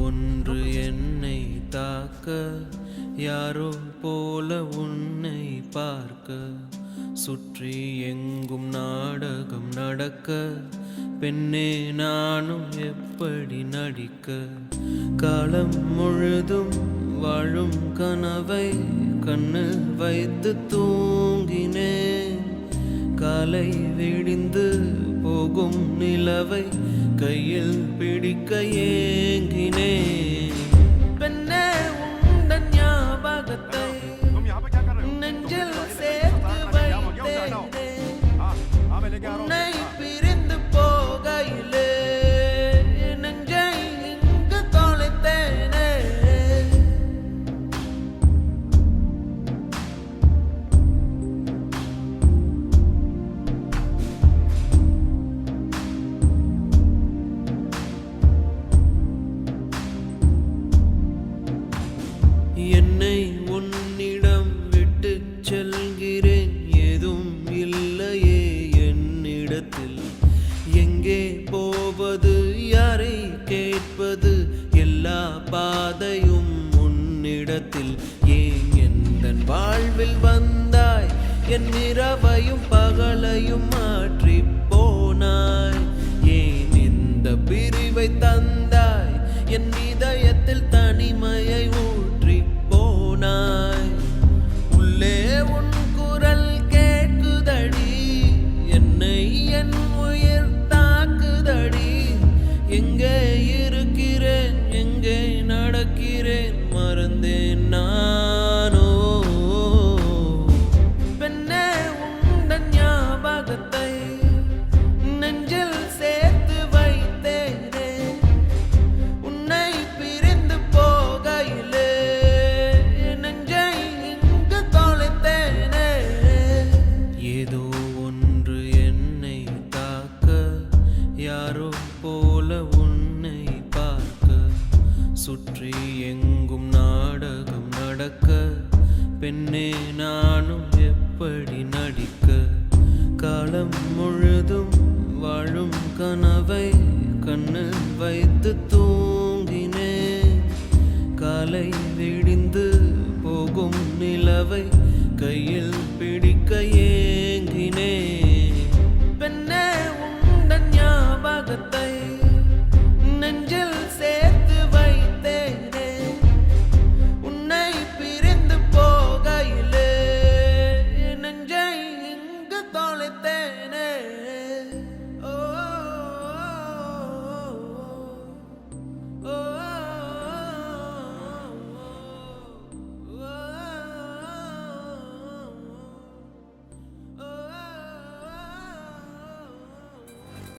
ஒன்று என்னை தாக்க, யாரோ போல உன்னை பார்க்க, சுற்றி எங்கும் நாடகம் நடக்க, பெண்ணே நானும் எப்படி நடிக்க? காலம் முழுதும் வாழும் கனவை கண்ணில் வைத்து தூங்கினேன். காலை விடிந்து போகும் நிலவை கையில் பிடிக்க ஏங்கினேன். பெண்ணே உந்தன் ஞாபகத்தை நெஞ்சில் சேர்த்து வைத்தேனே. உன்னை பிரிந்து போகையிலே நெஞ்சை இங்கு தொலைத்தேனே. என்னை உன்னிடம் விட்டு செல்கிறேன், ஏதும் இல்லையே என்னிடத்தில். எங்கே போவது, யாரை கேட்பது, எல்லா பாதையும் உன்னிடத்தில். ஏன் எந்தன் வாழ்வில் வந்தாய், என் இரவையும் பகலையும் மாற்றி போனாய். ஏன் இந்த பிரிவை தந்தாய், என் இதயத்தில் தனிமையை ஊற்றி போனாய். உள்ளே உன் குரல் கேட்குதடி, என்னை என் உயிர் தாக்குதடி. எங்கே இருக்கிறேன், எங்கே நடக்கிறேன், மறந்தேன் நானோ. பெண்ணே உந்தன் ஞாபகத்தை நெஞ்சில் சேர்த்து வைத்தேனே. உன்னை பிரிந்து போகையிலே நெஞ்சை இங்கு தொலைத்தேனே. ஏதோ ஒன்று என்னை தாக்க, யாரோ போல உன்னை பார்க்க, சுற்றி எங்கும் நாடகம் நடக்க, பெண்ணே நானும் எப்படி நடிக்க? காலம் முழுதும் வாழும் கனவை கண்ணில் வைத்து தூங்கினேன். காலை விடிந்து போகும் நிலவை கையில் பிடிக்க